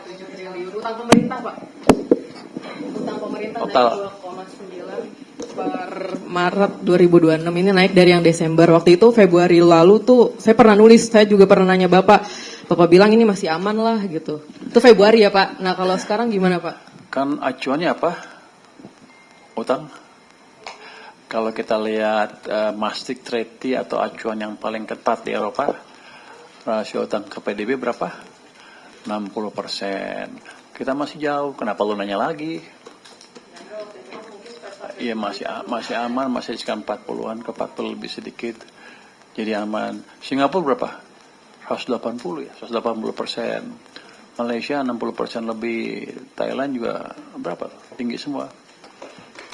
7 triliun. Utang pemerintah, Pak. Utang pemerintah naik 2,9 per Maret 2026, ini naik dari yang Desember. Waktu itu Februari lalu tuh saya pernah nulis, saya juga pernah nanya Bapak bilang ini masih aman lah gitu. Itu Februari ya Pak. Nah kalau sekarang gimana Pak? Kan acuannya apa? Utang. Kalau kita lihat Maastricht Treaty atau acuan yang paling ketat di Eropa, rasio utang ke PDB berapa? 60%. Kita masih jauh. Kenapa lu nanya lagi? Iya masih aman, masih sekitar 40-an ke 40 lebih sedikit. Jadi aman. Singapura berapa? 180 ya, 180%. Malaysia 60% lebih. Thailand juga berapa? Tinggi semua.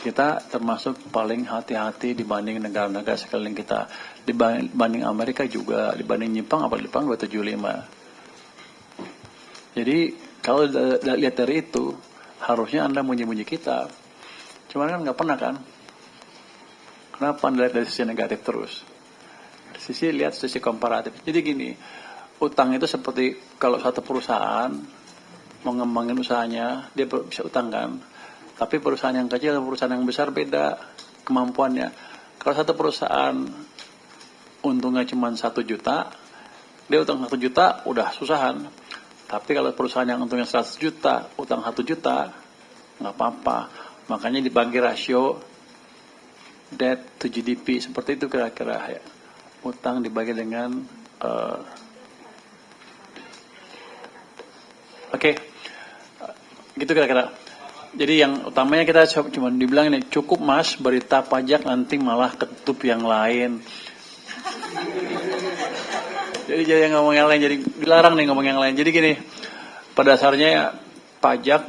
Kita termasuk paling hati-hati dibanding negara-negara sekeliling kita. Dibanding Amerika juga, dibanding Jepang, Jepang 275. Jadi kalau lihat dari itu, harusnya Anda munyi-munyi kita. Cuman kan nggak pernah kan? Kenapa Anda lihat dari sisi negatif terus? Lihat sisi komparatif. Jadi gini, utang itu seperti kalau satu perusahaan mengembangin usahanya, dia bisa utang kan? Tapi perusahaan yang kecil dan perusahaan yang besar beda kemampuannya. Kalau satu perusahaan untungnya cuma 1 juta, dia utang 1 juta udah susahan. Tapi kalau perusahaan yang untungnya 100 juta, utang 1 juta, nggak apa-apa. Makanya dibagi rasio debt to GDP, seperti itu kira-kira ya. Utang dibagi dengan gitu kira-kira. Jadi yang utamanya kita cuma dibilang ini, cukup mas berita pajak nanti malah ketutup yang lain. Jadi ngomong yang lain, jadi dilarang nih ngomong yang lain. Jadi gini, pada dasarnya pajak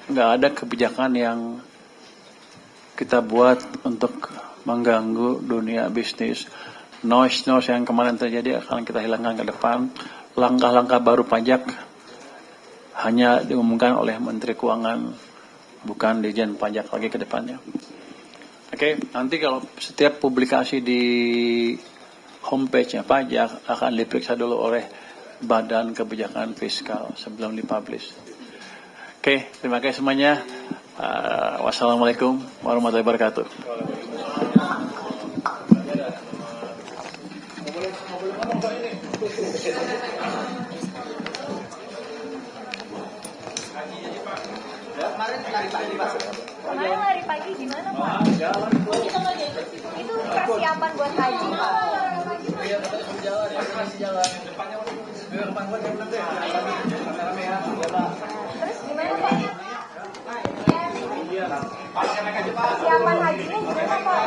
nggak ada kebijakan yang kita buat untuk mengganggu dunia bisnis. Noise yang kemarin terjadi akan kita hilangkan ke depan. Langkah-langkah baru pajak hanya diumumkan oleh Menteri Keuangan, bukan Dirjen Pajak lagi ke depannya. Nanti kalau setiap publikasi di homepage-nya pajak akan diperiksa dulu oleh Badan Kebijakan Fiskal sebelum dipublish. Terima kasih semuanya. Wassalamualaikum warahmatullahi wabarakatuh. Kemarin lari pagi gimana Pak? Itu persiapan buat haji Pak? Terus gimana Pak? Persiapan hajinya gimana Pak?